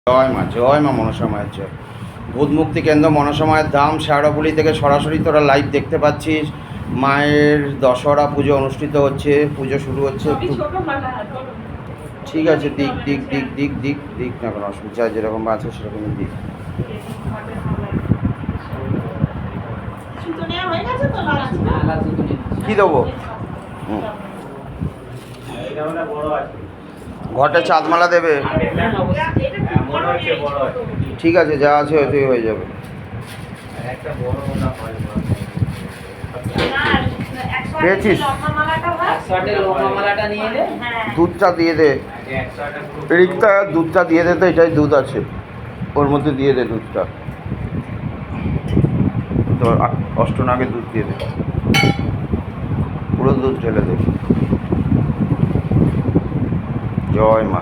জয় মা মনসা মায়ের জয়। ভূত মুক্তি কেন্দ্র মনসা মায়ের ধাম শেওড়াফুলি থেকে সরাসরি তোরা লাইভ দেখতে পাচ্ছিস। মায়ের দশহরা পুজো অনুষ্ঠিত হচ্ছে, পুজো শুরু হচ্ছে। একটু ঠিক আছে, দিক দিক দিক দিক দিক দিক না, কোনো অসুবিধা, যেরকম আছে সেরকমই দিক। কি দেবো? ঘটে চাঁদমালা দেবে। ঠিক আছে, যা আছে ওইটাই হয়ে যাবে। পেয়েছিস? দুধটা দিয়ে দে রিক্তা, দুধটা দিয়ে দে, তো এটাই দুধ আছে ওর মধ্যে, দিয়ে দে দুধটা। তো অষ্টনাগে দুধ দিয়ে দে, পুরো দুধ ঢেলে দে। জয় মা।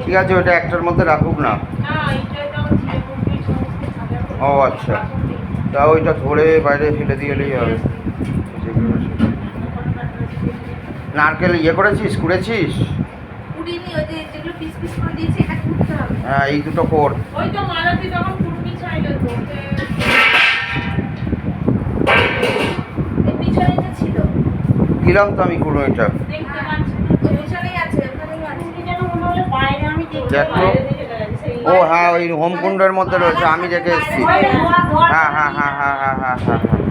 ঠিক আছে, ওইটা একটার মধ্যে রাখুক না। ও আচ্ছা, তা ওইটা ধরে বাইরে ফেলে দিয়ে এলেই হবে। নারকেল ইয়ে করেছিস, কুড়েছিস? হ্যাঁ, এই দুটো কর। দিলাম তো আমি কোনো, এটা ও হ্যাঁ, ওই হোমকুণ্ডের মধ্যে রয়েছে, আমি দেখে এসেছি। হ্যাঁ হ্যাঁ হ্যাঁ হ্যাঁ হ্যাঁ হ্যাঁ হ্যাঁ হ্যাঁ।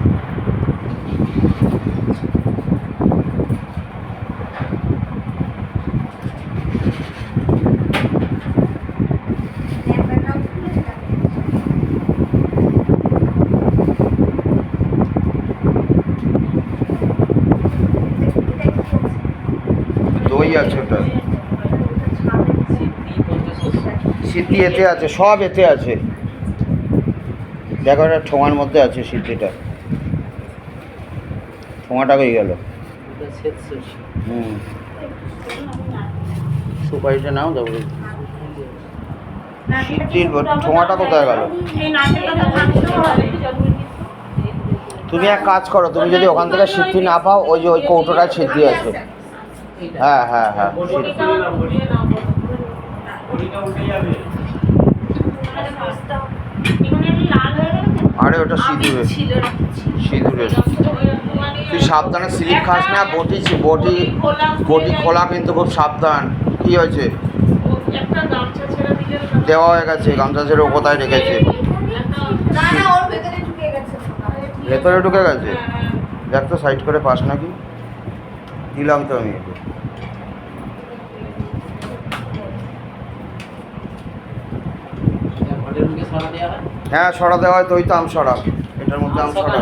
দই আছে ওটা, সিদ্ধি এতে আছে, সব এতে আছে। দেখো, একটা ঠোঙার মধ্যে আছে সিদ্ধিটা, ঠোঙাটা হয়ে গেল। সুপারিটা নাও, তারপরে সিদ্ধির ঠোঙাটা কোথায় গেল? তুমি এক কাজ করো, তুমি যদি ওখান থেকে সিদ্ধি না পাও, ওই যে ওই কৌটোটায় সিদ্ধি আছে। হ্যাঁ হ্যাঁ হ্যাঁ, আরে ওটা সিঁদুরে, সিঁদুরে। তুই সাবধানে স্লিপ খাস না, বটি বটি বটি খোলা কিন্তু খুব সাবধান। কি হয়েছে? দেওয়া হয়ে গেছে, গামছা ছেড়ে ও কোথায় রেখেছে? ভেতরে ঢুকে গেছে, দেখ তো সাইড করে পাস নাকি। দিলাম তো আমি একে। হ্যাঁ, সরা দেওয়া হয় তো, ওই তো আম সরা, এটার মধ্যে আম সরা।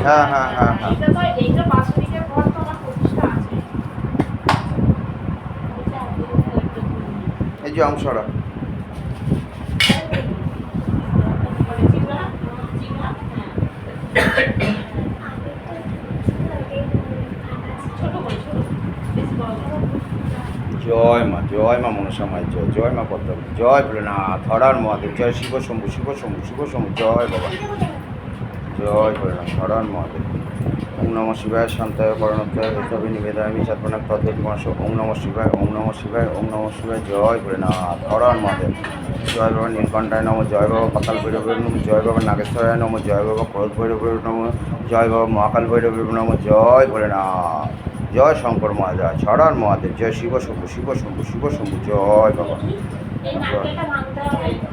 হ্যাঁ হ্যাঁ হ্যাঁ হ্যাঁ, এই যে আম সরা। জয় মা, জয় মা মনসা মায়ের জয়, জয় মা পদ্মা, জয় ভোলেনাথ, হরার মহাদেব, জয় শিব শম্ভু, শিব শম্ভু, শিব শম্ভু, জয় বাবা, জয় ভোলেনাথ, হরার মহাদেব। ওম নমঃ শিবায়, শান্তায় করণোদ্ধায়, তবে নিবেদামি সাধনাক তদ্বৈত মাস। ওম নমঃ শিবায়, ওম নমঃ শিবায়, ওম নমঃ শিবায়, জয় ভোলেনাথ, হরার মহাদেব। জয় বাবা নীলকণ্ঠায় নম, জয় বাবা পাতাল ভৈরবের নম, জয় বাবা নাগেশ্বরায় নম, জয় বাবা ক্রোধ ভৈরবের নম, জয় বাবা মহাকাল ভৈরবের নম, জয় ভোলেনাথ, জয় শঙ্কর মহারাজ, ছড়ার মহাদেব, জয় শিব শম্ভু, শিব শম্ভু, শিব শম্ভু, জয় বাবা।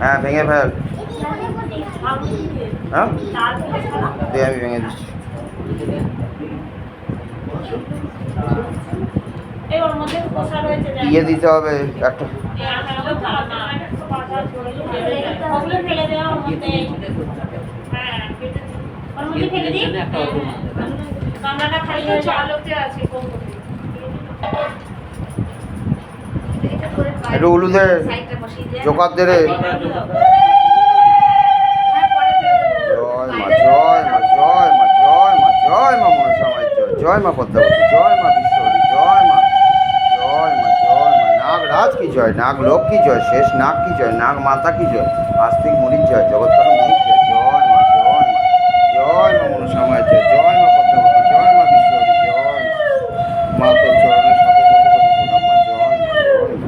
হ্যাঁ ভেঙে ফেল, হ্যাঁ দিয়ে আমি ভেঙে দিচ্ছি। ইয়ে দিতে হবে একটা, একটু উলুদে জোকার দে রে। জয় মা, জয় মা, জয় মা, জয় মা, জয় মা মনসা মায়ের জয়, জয় মা পদ্মাবতী, জয় মা বিশ্বরী, জয় মা, জয় মা, জয় মা নাগ রাজ কি জয়, নাগ লোক কি জয়, শেষ নাগ কি জয়, নাগ মাতা কি জয়, আস্তিক মুনির জয়, জগৎকার মুনির জয়, জয় মা, জয় মা, জয় মা মনসা মায়ের জয়, জয় মা পদ্মাবতী, জয় মা বিশ্বরী, জয় মা, মা তোর চরণের সাথে সাথে কত প্রণাম মা, জয় মা, জয় মা।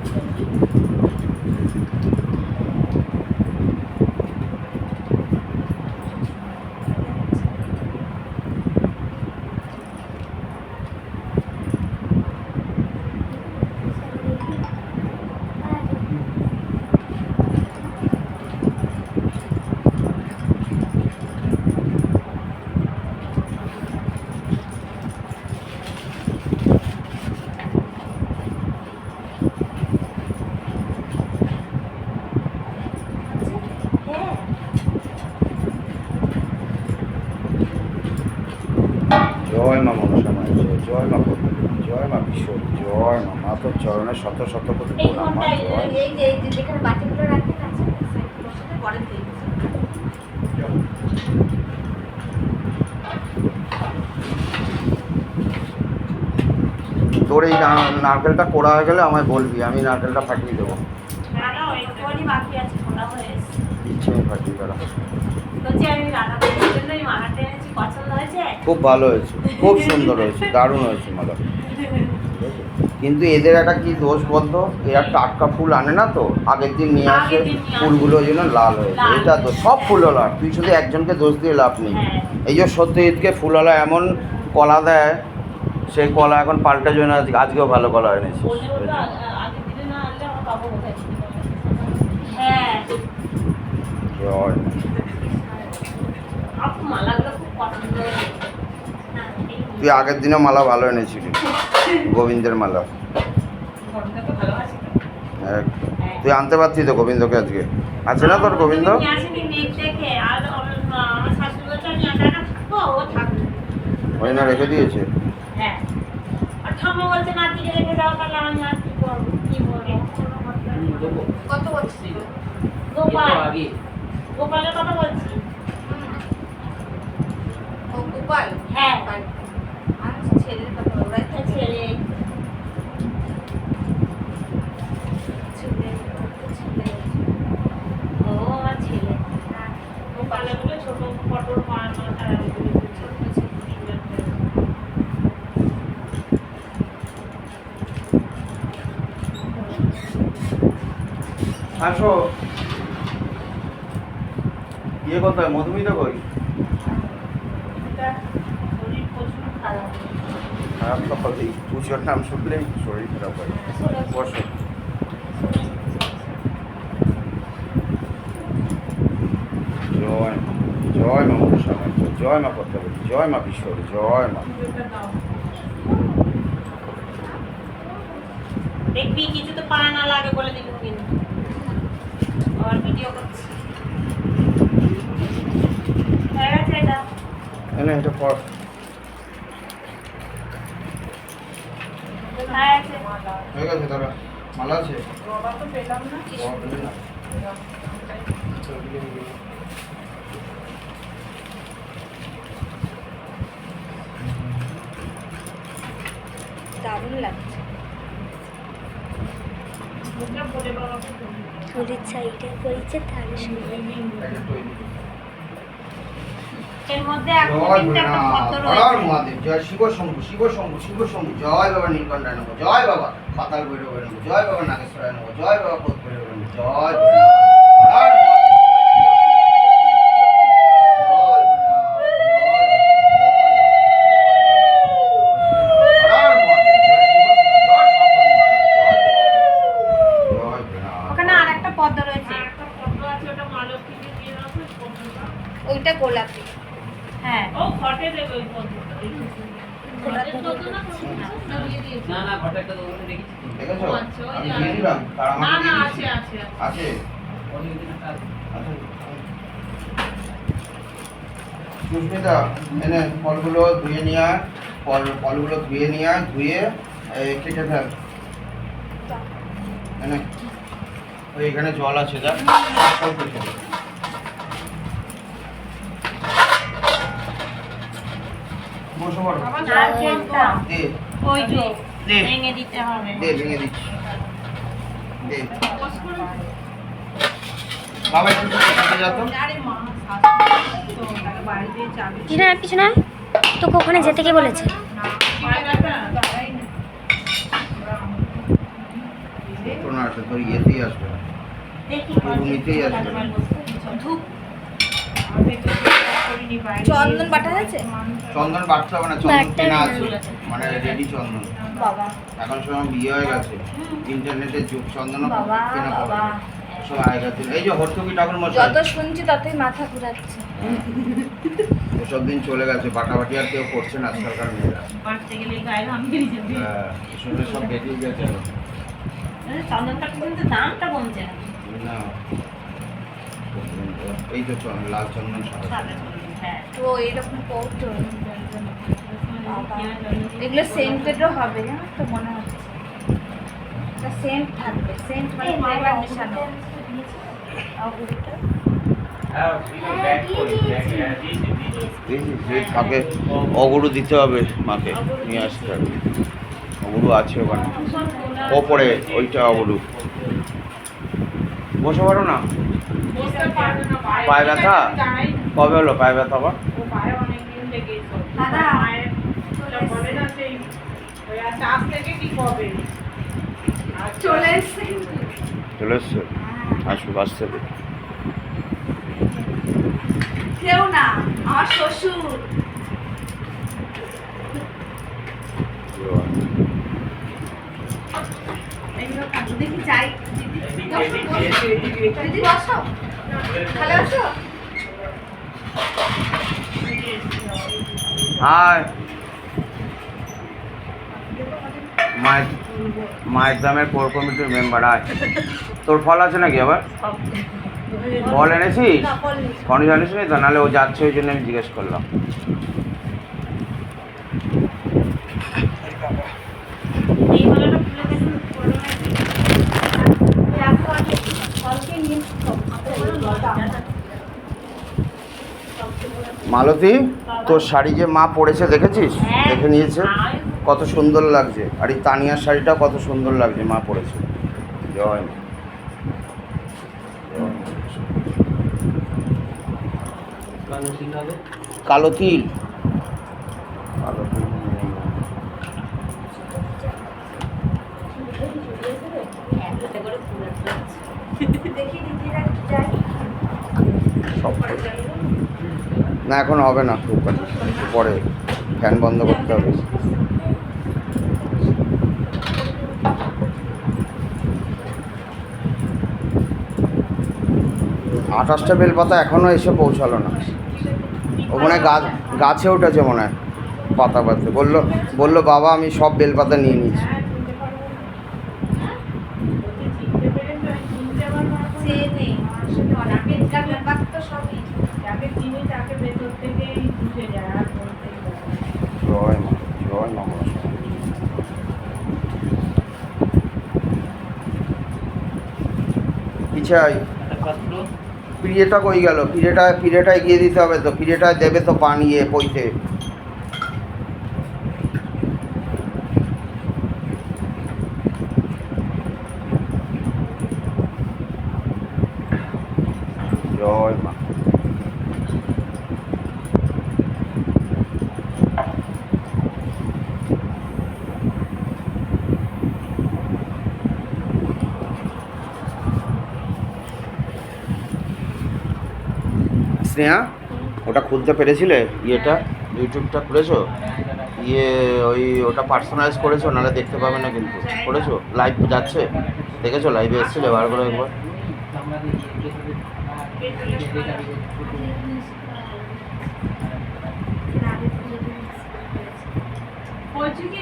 জয় মা মনসা মায়ের জয়, জয় মা পদ্মাবতী, জয় মা বিশ্বরী, জয় মা, মা তোর চরণের শত শত কোটি প্রণাম মা, জয়। তোর এই নারকেলটা কোড়া হয়ে গেলে আমায় বলবি, আমি নারকেলটা ফাটিয়ে দেবো। ইচ্ছে আমি ফাটিয়ে দেবো। খুব ভালো হয়েছে, খুব সুন্দর হয়েছে, দারুণ হয়েছে মালা। কিন্তু এদের একটা কি দোষ বলতো, এরা টাটকা ফুল আনে না তো, আগের দিন নিয়ে আসে, ফুলগুলো যেন লাল হয়ে যায়, এটা তো সব ফুলওয়ালা, তুই শুধু একজনকে দোষ দিয়ে লাভ নেই। এই যে সত্যজিৎকে ফুলওয়ালা এমন কলা দেয়, সেই কলা এখন পাল্টে জন্য আজকেও ভালো কলা এনেছিস। জয়, তুই আগের দিনে মালা ভালো এনেছিলি, গোবিন্দের মালা। তুই আনতে পারছিস তো গোবিন্দকে আজকে, আছে না তোর গোবিন্দ? ওই না রেখে দিয়েছে। গোপালের কথা বলছি। গোপাল, হ্যাঁ ছেলের কথা, ওরা একটা ছেলে, ও আমার ছেলে। গোপালের গুলো ছোট পটল মাথা, আসো, ইয়ে কোথায়, মধুমিতা কই? খারাপ তো হবেই, পুজোর নাম শুনলেই শরীর খারাপ হয়। বসো। জয় মা, জয় মা মনসা মায়ের জয়, জয় মা পদ্মাবতী, জয় মা বিশ্বরী, জয় মা। দেখবি কিছু তো পায় না লাগে বলে দিব, কিন্তু আবার ভিডিও করছি। হয়ে গেছে এটা, এটা পর হয়ে গেছে, দাদা মালা আছে, দারুণ লাগছে। থলির চাইটা করেছে তাহলে শুনে এর মধ্যে জয় শিব শম্ভু, শিব শম্ভু, শিব শম্ভু, জয় বাবা নীলকণ্ঠায় নম, জয় বাবা পাতাল ভৈরবের নম, জয় বাবা নাগেশ্বরায় নম, জয় বাবা ক্রোধ ভৈরবের নম, জয় ওইটা গোলাপি। হ্যাঁ ও ঘটে দেবে ওই পদ্মটা গোলাপি না না ঘটে একটা দোকানে রেখেছি দেখেছো আচ্ছা, ওই আমি যে দিয়ে দিলাম তার না আমাকে না দিয়ে আছে দিচ্ছি। আছে আছে অনেক দিন একটা আছে। আছে সুস্মিতা এনে ফলগুলো ধুয়ে নিয়ে আয় ফলগুলো ধুয়ে নিয়ে আয় ধুয়ে কেটে ফেল এনে ওই এখানে জল আছে যা সব কেটে দে। বসো বড় নারকেলটা দে ওই যে দে। ভেঙে দিতে হবে দে ভেঙে দিচ্ছি দে বাবা একটু কাছে যা তো আরে মা তো তাকে বাড়ি দিয়ে চাবি পিছনে আর পিছনে আয়। তোকে ওখানে যেতে কে বলেছে? তোর না আসে তোর ইয়েতেই আসবে না। দেখি রুমিতেই আসবে না। ধূপ চন্দন বাটা আছে? চন্দন বাটতে হবে না চন্দন বাটতে কেনা হবে আছে না। মানে রেডি চন্দন বাবা এখন সময় বিয়ে হয়ে গেছে ইন্টারনেটের যুগ চন্দন বাবা, কেনা বাবা। সব আগেকার দিন এই যে হরতকি ঠাকুর মশাই যত শুনছি ততই মাথা ঘুরাচ্ছে। ওসব দিন চলে গেছে বাটাবাটি আর কেউ করছে না আজকালকার মেয়েরা বাড়তে গেলে গায়ে আমি বেরিয়ে যাবে হ্যাঁ এসবে সব বেরিয়ে গেছে চন্দনটা কিন্তু দামটা কমছে না না এই তো লাল চন্দন সাদা সাদা চন্দন, হ্যাঁ তো এরকম কৌটো এগুলো সেন্টেডও হবে জানো তো মনে হচ্ছে সেন্ট থাকবে সেন্ট মানে ফ্লেভার মেশানো। যে থাকে অগুরু দিতে হবে মাকে নিয়ে আসতে হবে অগুরু আছে ওখানে ওপরে ওইটা অগুরু বসে পারো না বসতে পারবে না পায়ে ব্যথা? জানাই কবে হলো পায়ে ব্যথা আবার ও পায়ে অনেকদিন লেগেই দাদা, মায়ের যা বলে না সেই ওই আচ্ছা আজ থেকে কি কবে চলে এসছে চলে এসছে আসবে বাস থেকে কেউ না আমার শ্বশুর। এগুলো কাজু দেখি যাই দিদি বসো ভালো আছো? হাই মায়ের দামের কোর কমিটির মেম্বার আয় তোর ফল আছে নাকি আবার ফল এনেছিস খনি জানিস নি তো নাহলে ও যাচ্ছে ওই জন্য আমি জিজ্ঞেস করলাম এই হলোটা খুলে দেখুন মালতী তোর শাড়ি যে মা পরেছে দেখেছিস দেখে নিয়েছে কত সুন্দর লাগছে আর এই তানিয়ার শাড়িটা কত সুন্দর লাগছে মা পরেছে জয় মা। কালো তিল হবে কালো তিল কালো তিল দেখি দিদিরা যাই সব না এখন হবে না খুব পরে ফ্যান বন্ধ করতে হবে আঠাশটা বেলপাতা এখনও এসে পৌঁছালো না ওখানে গাছে উঠেছে মনে হয় পাতা পাতে বললো বাবা আমি সব বেলপাতা নিয়ে নিয়েছি সে নেই অনেকের ব্যাপার তো সবই যাকে চিনি তাকে ভেতর থেকেই বুঝে যায় আর বলতেই পারে না। জয় মা মনসা। পিছাই একটা পাত্র পিড়েটা কই গেল পিড়েটা এগিয়ে দিতে হবে তো পিড়েটা দেবে তো পানি পইতে জয় মা স্নেহা ওটা খুলতে পেরেছিলে ইয়েটা ইউটিউবটা খুলেছো ওই ওটা পার্সোনালাইজ করেছো নাহলে দেখতে পাবে না কিন্তু করেছো লাইভ যাচ্ছে দেখেছো লাইভে এসেছিলে বার করে একবার আমরা দিয়ে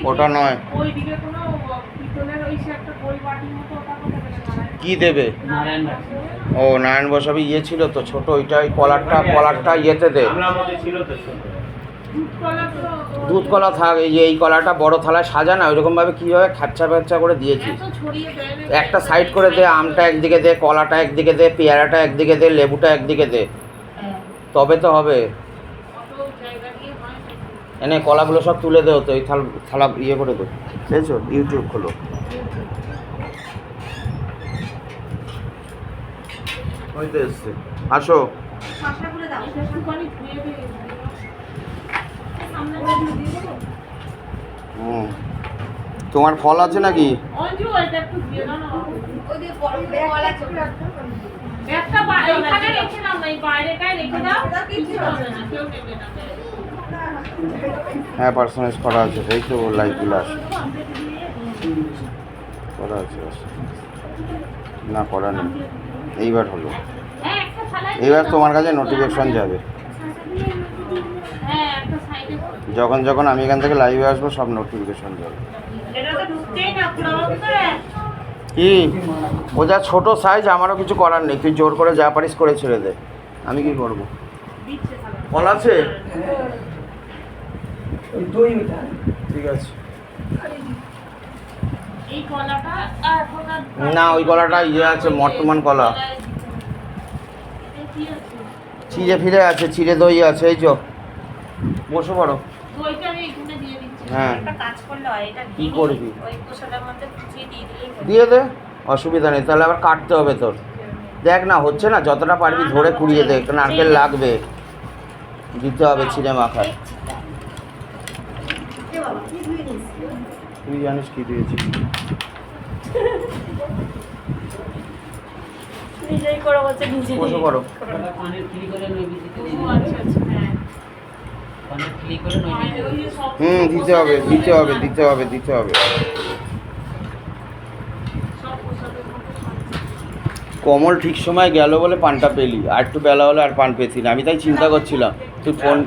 ওটা নয়। ওইদিকে কোনো পিতলের ওই সে একটা গোল বাটির মতো ওটা কোথায় গেলে নারায়ণ? কি দেবে? নারায়ণ ও নারায়ণ বসাবি ইয়ে ছিল তো ছোট, ওইটা ওই কলারটা ইয়েতে দে। দুধ কলা তো দুধ কলা থাক, এই যে এই কলাটা বড় থালায় সাজা না, ওইরকম ভাবে কীভাবে খাচ্চা ফ্যাচ্চা করে দিয়েছিস। এত ছড়িয়ে দেয় একটা সাইড করে দে, আমটা একদিকে দে, কলাটা একদিকে দে, পেয়ারাটা একদিকে দে, লেবুটা একদিকে দে, তবে তো হবে। অত জায়গা নিয়ে হয় না। এনে কলাগুলো সব তুলে দেও তো, এই থালা ইয়ে করে দে, বুঝেছো? ইউটিউব খোলো। হইতে এসছে, আসো। মশলাগুলো দাও একটুখানি ধুয়ে দিয়ে সামনে দিয়ে দেবো। হুম, তোমার ফল আছে নাকি? অঞ্জু এটা একটু দিয়ে দাও না। ওই দিয়ে বড় করে কলা ছোট একটা এখানে রেখে দাও না, এই বাইরেটায় রেখে দাও, কিছু হবে না, কেউ নেবে না। হ্যাঁ পার্সোনালাইজ করা আছে, এই তো লাইভগুলো আসে করা আছে। না করা নেই, এইবার হলো। হ্যাঁ একটা থালায় এইবার তোমার কাছে নোটিফিকেশন যাবে, হ্যাঁ একটা সাইডে যখন যখন আমি এখান থেকে লাইভে আসবো সব নোটিফিকেশন যাবে। এটা তো ঢুকতেই না পুরো করে। কি ও যা ছোট সাইজ, আমারও কিছু করার নেই, তুই জোর করে যা পারিস করে ছেড়ে দে, আমি কি করবো? দিচ্ছে থালা। ফল আছে? ঠিক আছে। এই কলাটা এখন আর না ওই কলাটা ইয়ে আছে, বর্তমান কলা এটা কি আছে? চিড়ে ফিরে আছে, চিড়ে দই আছে, এই চো বসে পড়ো। দইটা আমি এখানে দিয়ে দিচ্ছি। হ্যাঁ একটা কাজ করলে হয়, এটা কি করবি? ওই কোষাটার মধ্যে কুচিয়ে দিয়ে দিলেই হলো। দিয়ে দে, অসুবিধা নেই, তাহলে আবার কাটতে হবে তোর। দেখ না হচ্ছে না, যতটা পারবি ধরে কুড়িয়ে দে, নারকেল লাগবে, দিতে হবে চিড়ে মাখা। তুই জানিস কি দিয়েছি? নিজেই করে বলছে নিজে বসে পড়ো। পানের ক্লিক করে নই বিচিতে দিয়ে ও দিই। আচ্ছা আচ্ছা হ্যাঁ। পানের ক্লিক করে নই আর ওই যে সব দিতে হবে দিতে হবে দিতে হবে দিতে হবে। সব পোশাকের মধ্যে সব। কমল ঠিক সময় গেল বলে পানটা পেলি, আর একটু বেলা হলে আর পান পেতি না, আমি তাই চিন্তা করছিলাম তুই ফোন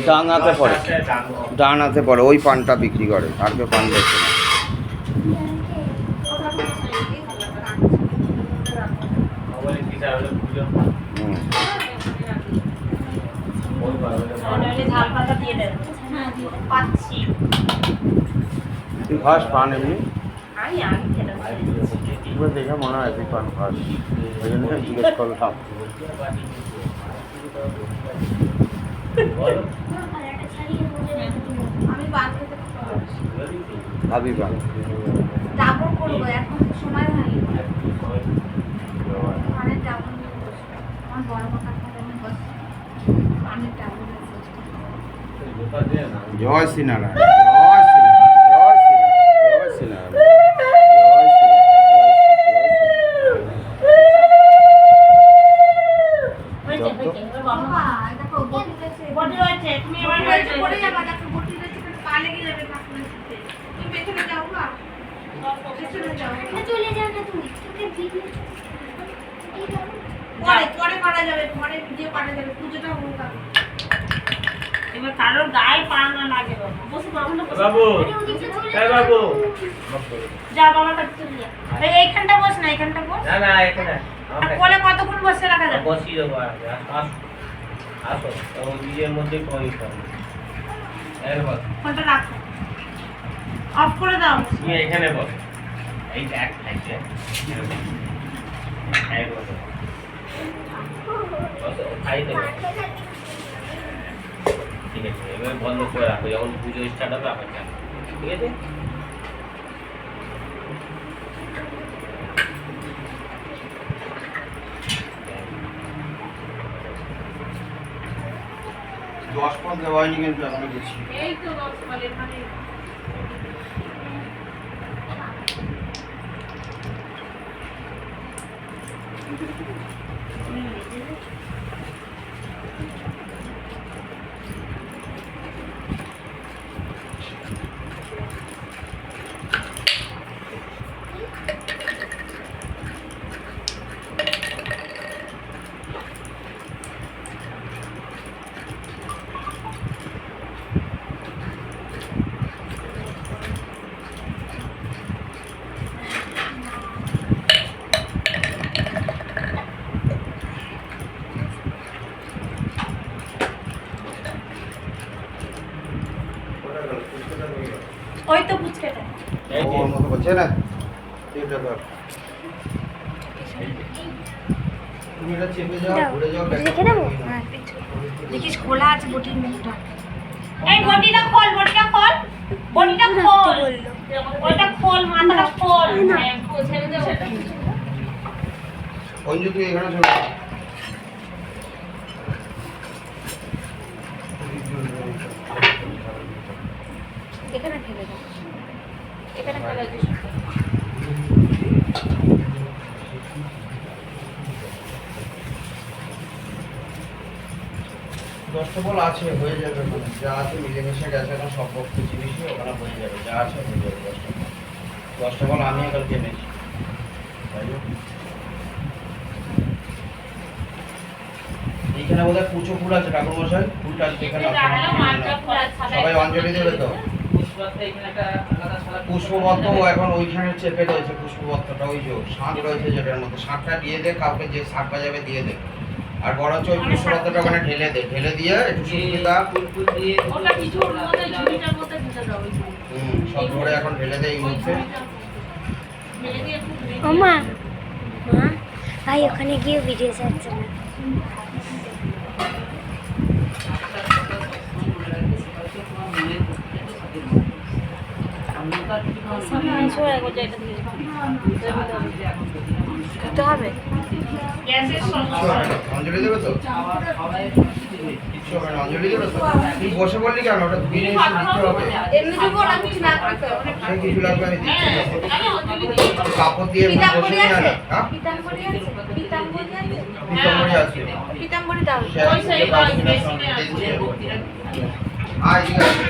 ডান হাতে পড়ে, ডান হাতে পড়ে ওই পানটা বিক্রি করে, আর কেউ পান বেচে না। হুম। নইলে ঝাল পাতা দিয়ে দেন। পাচ্ছি তুই খাস পান এমনি? আমি খেলাম। এবার দেখে মনে হয় তুই পান খাস, ওই জন্য জিজ্ঞেস করলাম। আমি বাদ খেতে খুব ভালোবাসি। খাবি পান? ডাবল করবো, এখন তো সময় হয়নি। পানের ডাবল নিয়ে বসবো। আমার বড় মাথা খাতে আমি বসি। পানের ডাবল আছে। জয় শ্রীনারায়ণ, জয় শ্রীনারায়ণ, জয় শ্রীনারায়ণ, জয় হয়েছে হয়েছে এবার বাবা বাবা, দেখো বটি রয়েছে। বডি রয়েছে, তুমি এবার বটি রয়েছে, রয়েছে পড়ে যাবা, দেখো বটি রয়েছে, কিন্তু পা লেগে যাবে কাকুনের সাথে। তুমি পেছনে যাও না, পেছনে যাও। চলে যাও না তুমি, তোকে ভিডিও পরে করা যাবে, পরে ভিডিও করা যাবে, পুজোটা হোক আগে। এবার কারোর গায়ে পা না লাগে বাবা। বসে বাবা না বসে। বাবু এই বাবু যা বাবার কাছে চলে যা। এইখানটা বস না, এইখানটা বস। না না এখানে আর কোলে কতক্ষণ বসে রাখা যাবে? বসিয়ে দেবো আসো আসো ও নিজের মধ্যে কই করো এরপর ফোনটা রাখো, অফ করে দাও। তুমি এখানে বস এই এক থাকছে এই বসো বসো খাই দেবো ঠিক আছে এবার বন্ধ করে রাখো যখন পুজো স্টার্ট হবে আবার যাবে ঠিক আছে দশ পথ দেওয়া হয়নি কিন্তু এখনো গেছি। এই তো রসমালাই এখানে। এখানে এটা ধর তুমি এটা চেপে যাও ঘুরে যাও রেখে দেবো? হ্যাঁ দেখিস খোলা আছে বটির মুখটা। এই বটিটা খোল, বটিটা খোল, বটিটা খোল, ওইটা খোল, মাথাটা খোল। হ্যাঁ, খোল, ছেড়ে দে ওটা। অঞ্জু তুই এখানে চলে আয়। এখানে ফেলে দাও। এখানে ফেলে দিস। দশটা বল আছে হয়ে যাবে ওখানে যা আছে মিলেমিশে গেছে এখন সব বস্তু জিনিসই ওখানে হয়ে যাবে যা আছে হয়ে যাবে দশটা বল আমি এখন কিনেছি তাই না? এইখানে বোধহয় কুচো ফুল আছে ঠাকুর মশাই ফুলটা এখানে সবাই অঞ্জলি দেবে তো পুষ্পবত্ত এখন ওইখানে চেপে রয়েছে পুষ্পবত্তটা ওই যে শাঁখ রয়েছে যেটার মধ্যে শাঁখটা দিয়ে দে কাউকে যে শাঁখ বাজাবে দিয়ে দে আর বড় হচ্ছে ওই পুষ্পবত্তটা ওখানে ঢেলে দে ঢেলে দিয়ে একটু সুন্দর ওটা কিছু ওর মধ্যে ঝুড়িটার মধ্যে ঢুকে দাও ওই ঝুড়ি। সব ধরে এখন ঢেলে দে এই মুহূর্তে ঢেলে দিয়ে একটু ঘুরিয়ে ও মা মা ভাই ওখানে গিয়ে ভিডিও ছাড়ছে না। সরে গো যেটা দিয়ে দিতে হবে। গ্যাসের কিচ্ছু হবে না। অঞ্জলি দেবে তো কিচ্ছু হবে না অঞ্জলি দেবে তো তুই বসে বললি কেন ওটা ধুয়ে নিয়ে এসে দিতে হবে এমনি দেবো না কিছু লাগবে তো? সে কিছু লাগবে আমি দিচ্ছি না। আমি অঞ্জলি দিই। কাপড় দিয়ে বসে পিতাম্বরী নিয়ে আছে? আনা হ্যাঁ পিতাম্বরী আছে? পিতাম্বরী আছে? পিতম্বরী আছে পিতাম্বরী দাও। সে ওই সেই যে পাঁচ ওই মিনিট বেসিনে আছে। দিচ্ছি। আয় ঠিক আছে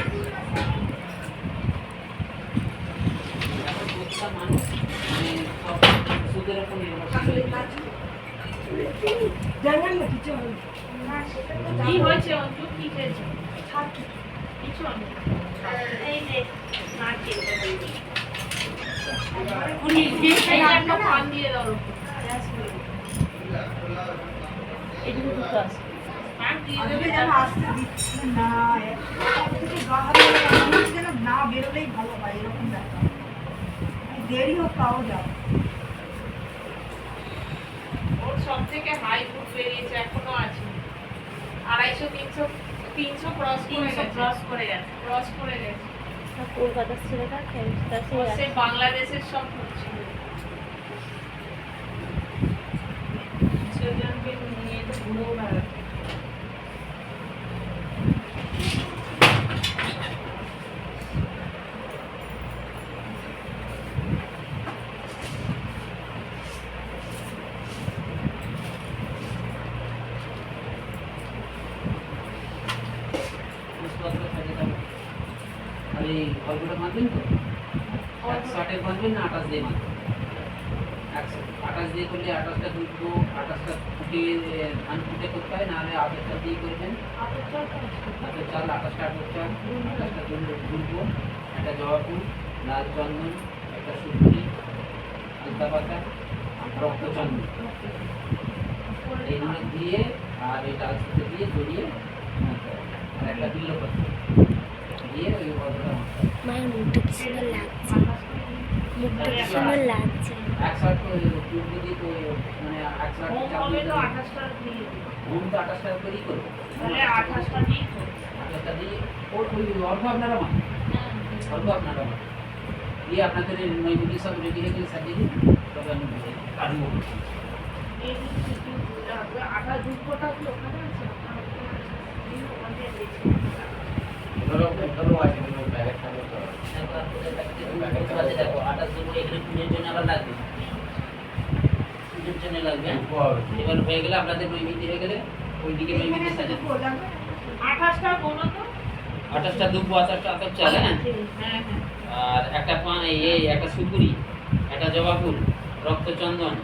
কি হয়েছে অঞ্জু? কি খেয়েছো? কিছু হবে না। এই যে নারকেল। এই একটা পান দিয়ে দাও ওর উপর। এইটুকু দুটো আছে। পান দিয়ে দেবে যেন আসতে দিচ্ছে না, একটা থেকে গা হাতে যেন না বেরোলেই ভালো হয় এরকম ব্যাপার। দেরি হোক তাও যাও। ওর সব থেকে হাই ফুড বেরিয়েছে এখনো আছে 250 300 ক্রস করে গেছে ক্রস করে গেছে কলকাতার ছেলেটা ও সে বাংলাদেশের সব ছিল ছেলেদেরকে নিয়ে তো ঘুরেও বেড়াচ্ছে এই অল্পটা বাঁধবেন তো 160 বাঁধবেন না 28 দিয়ে বাঁধবেন 28 দিয়ে করলে 28টা দুটো 28টা ফুটে ধান ফুটে করতে হয় নাহলে 28টা দিয়ে করবেন আতর চাল 28টা আতর চাল 28টা দুলবো একটা জবা ফুল লাল চন্দন একটা সুপুরি আলতা পাতা রক্ত চন্দন এইগুলো দিয়ে আর এই ডাল সাথে দিয়ে জড়িয়ে আর একটা বিল্লপত্র দিয়ে ওই বড়টা মায়ের মুখটা কি সুন্দর লাগছে মুখটা কি সুন্দর লাগছে 160 দিয়ে তো মানে 160 চাল হবে দিয়ে তো 28 টাকা দিয়ে দিই ঘুম তো 28 টাকা করেই করবো তাহলে 28 টাকা দিয়ে করো 28 টাকা দিয়ে ওই অল্প আপনারা মান অল্প আপনারা মান দিয়ে আপনাদের নৈবেদ্য সব রেডি হয়ে গেলে সাজিয়ে দিন তবে আমি কাটবো এই কিছু আটা দুধ কোটা কি ওখানে আছে এই ওখানে দেখছি ধরো আইটেম প্যাকেট খাবো তো দেখো 28 দিন এগুলো পুজোর জন্য আবার লাগবে পুজোর জন্য লাগবে এবার হয়ে গেলে আপনাদের নৈবেদ্য হয়ে গেলে ওইদিকে নৈবেদ্য সাজাতে 28 টাকা কোনো তো 28টা দুব্বো 28টা আতর চাল হ্যাঁ হ্যাঁ হ্যাঁ আর একটা এই একটা সুপুরি একটা জবা ফুল রক্তচন্দন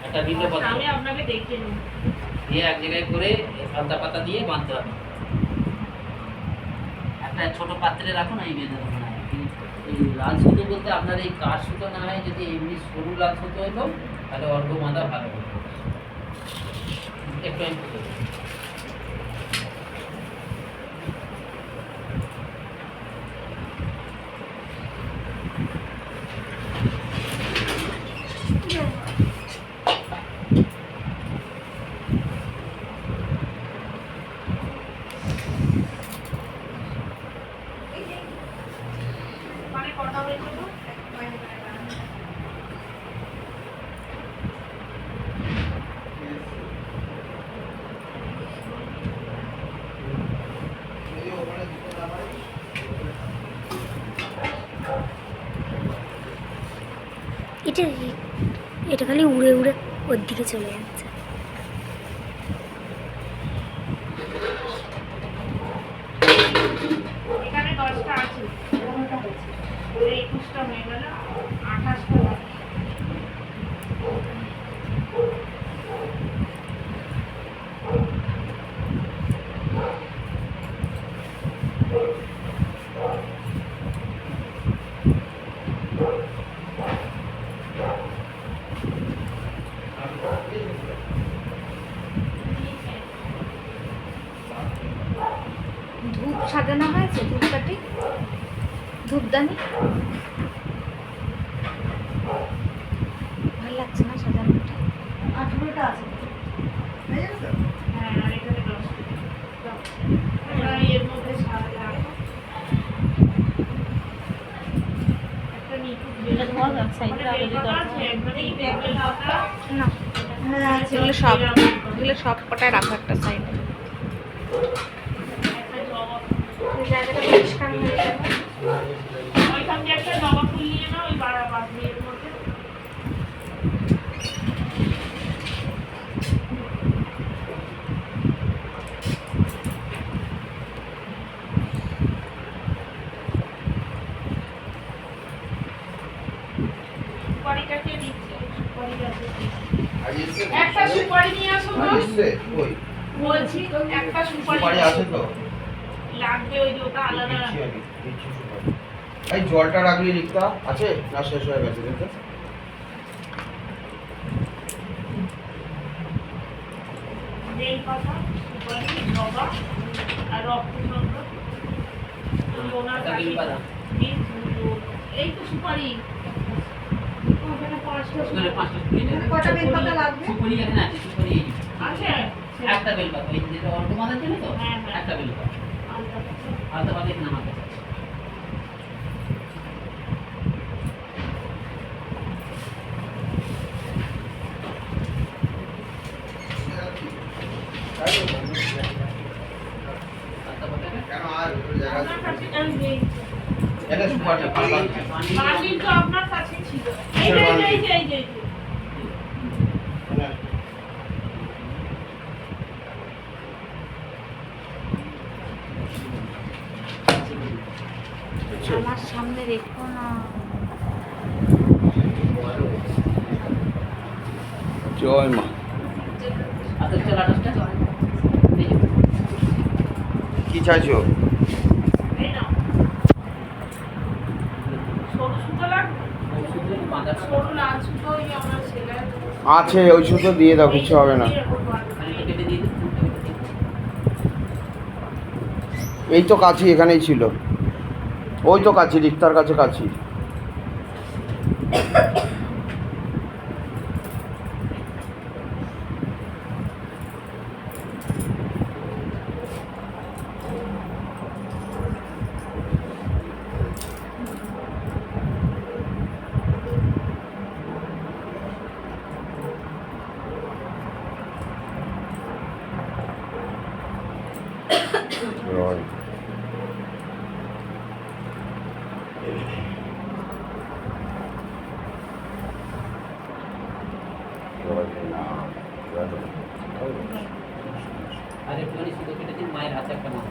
একটা বিল্লপত্র আমি আপনাকে দেখিয়ে নেব দিয়ে এক জায়গায় করে আলতা পাতা দিয়ে বাঁধতে হবে একটা ছোট পাত্রে রাখুন এই বেঁধে দেবো না এই লাল সুতো বলতে আপনার এই কাঠ সুতো না হয় যদি এমনি সরু লাল সুতো হতো তাহলে অর্ঘ বাঁধা ভালো হতো একটু আমি ফুটো দেবো। যে এটা খালি উড়ে উড়ে ওর দিকে চলে যাচ্ছে। এখানে 10টা আছে, 15টা হয়েছে, 21টা হয়ে গেল, 28টা বাকি। ধূপ সাজানো হয়েছে, ধূপকাঠি, ধূপদানি ভালো লাগছে না সাজানোটা? 18টা আছে হয়ে যাবে তো? হ্যাঁ, আর এখানে 10টা। ওরা এর মধ্যে সাজা রাখো। একটা নিখুঁত বেলপাতা আছে, একবারে এই বেলপাতা। না, হ্যাঁ আছে। এগুলো সব কটায় রাখো একটা সাইডে। একটা জবা জায়গাটা পরিষ্কার হয়ে যাবে। ওইখান দিয়ে একটা জবা ফুল নিয়ে নাও, ওই বাঁধের মধ্যে। সুপারিটাকে দিচ্ছি, সুপারি গাছে আজ এসছে? একটা সুপারি নিয়ে আসো আজ তো। এসছে? কই? বলছি একটা সুপারি সুপারি আছে তো? লাগবে, ওই যে ওটা আলাদা দিচ্ছি আমি, দিচ্ছি সুপারি। এই জলটা রাখলি রিক্তা আছে না শেষ হয়ে গেছে দেখতে? বেলপাতা, সুপারি, জবা আর রক্তচন্দ্র। ওনার একটা কাছে বেলপাতা। এই তো সুপারি ওখানে 5টা ওখানে 5টা সুপারি আছে। কটা বেলপাতা লাগবে? সুপারি এখানে আছে, সুপারি এই যে। আছে। একটা বেলপাতা, এই যেটা অল্প মাদার ছিল তো, হ্যাঁ, হ্যাঁ। একটা বেলপাতা। আলাদা আছে। আলাদা পাতা এখানে আমার কাছে আছে। আলাদা পাতাটা কেন আর ওই জায়গা আপনার কাছে আমি নেই। এটা সুপারি পাতা। বান্ডিল তো আপনার কাছে ছিল। এই যে, এই যে, এই যে, এই যে। আমার সামনে রেখো না। জয় মা। আচ্ছা চল আটাশটা এই যে কি চাইছো? এই নাও। সরু সুতো লাগবে? শুধু বাঁধা সরু লাল সুতো ওই আমার ছেলের। আছে, ওই সুতো দিয়ে দাও, কিছু হবে না। খানিকটা কেটে দিয়ে দিন, ফুলটা কেটে দিন। এই তো কাছি এখানেই ছিল, ওই তো কাছি, রিক্তার কাছে কাছি। Right. আর একটুখানি শুধু কেটে দিন, মায়ের হাতে একটা মাথা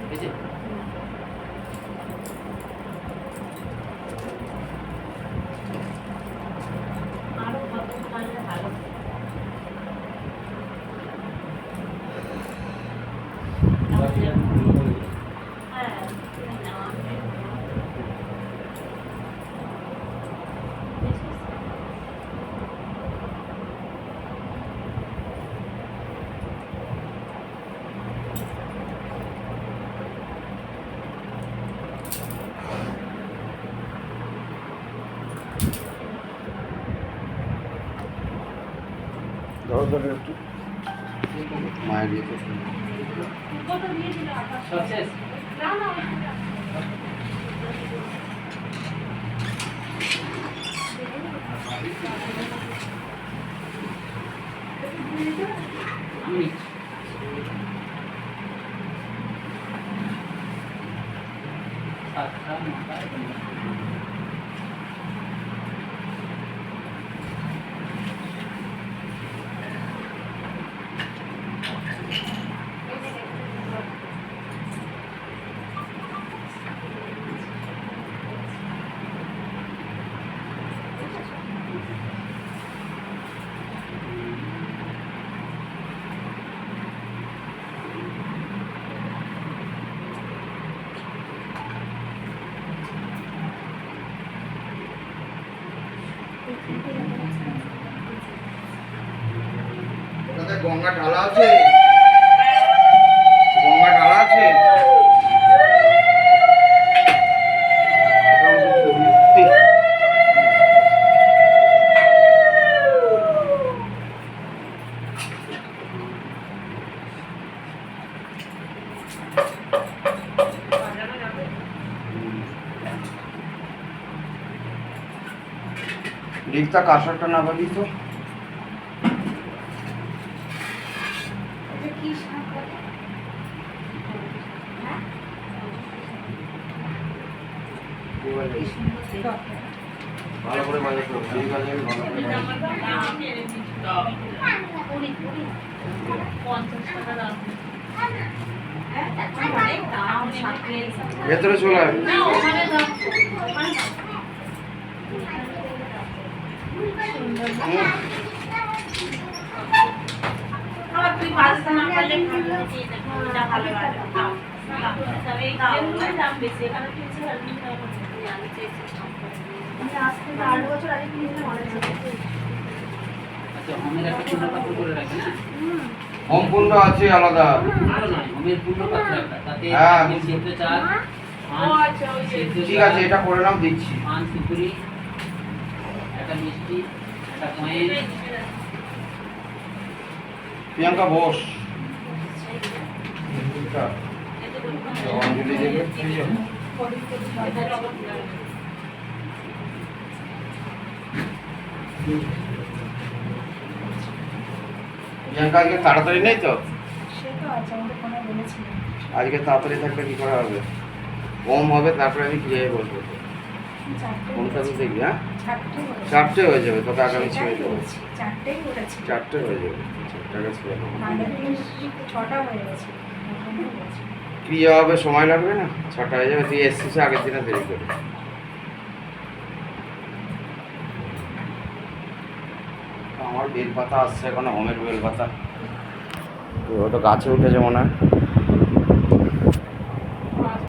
ঠিক আছে? আরো কত পারলে ভালো। হ্যাঁ, নাও। ধরো ধরো একটু মায়ের ইয়ে তো কত দিয়েছিল আকাশ? সব শেষ? না না ওইটা। আমি সাতটা নটা ওটাতে গঙ্গা ঢালা আছে, গঙ্গা ঢালা আছে। লিখতা কাঁসারটা না পাবি তো কি শাক বলে? ভালো করে বাজে তো এই বাজে ভালো করে বাজে। পুরি পুরি 50 টাকা দাম। এখন অনেক দাম শাকের। ভেতরে চলে আয়। না ওখানে দাম, ওখানে দাম। আবার তুই পাঁচটা না পারলে এটা ভালো লাগে দাম তবে এই দামগুলোর দাম বেশি এখানে 300 টাকা আমি চেয়েছি আমি আজ থেকে 8 বছর আগে কিনেছিলাম অনেক বেশি আচ্ছা হোমের একটা পূর্ণ পাত্র করে রাখেন না হোম কুণ্ড আছে আলাদা। আরো নয় হোমের পূর্ণ পাত্র একটা তাতে হ্যাঁ, আপনি সেদ্ধ চাল ও আচ্ছা ওই যে সেদ্ধ ঠিক আছে, এটা করে নাও, দিচ্ছি। পান সুপুরি একটা মিষ্টি একটা কয়েন প্রিয়াঙ্কা বোস। অঞ্জলি দেবে ঠিক আছে। প্রিয়াঙ্কা আজকে তাড়াতাড়ি নেই তো? সে তো আছে আমাদের কোনো বলেছিলাম আজকে তাড়াতাড়ি থাকলে কি করা হবে? হোম হবে, তারপরে আমি ক্রিয়ায় বসবো। হোমটা তো দেখবি, হ্যাঁ? চারটে হয়ে যাবে, তোকে আগামী ছেড়ে দেবো। চারটেই করেছি চারটে হয়ে যাবে, চারটাকে ছেড়ে দেবো। আগের দিন 6টা হয়ে গেছে ক্রিয়া হবে, সময় লাগবে না? 6টা হয়ে যাবে, তুই এসছিস আগের দিনে দেরি করে। আমার বেল পাতা আসছে এখন, হোমের বেল পাতা। তো ওটা গাছে উঠেছে মনে হয়।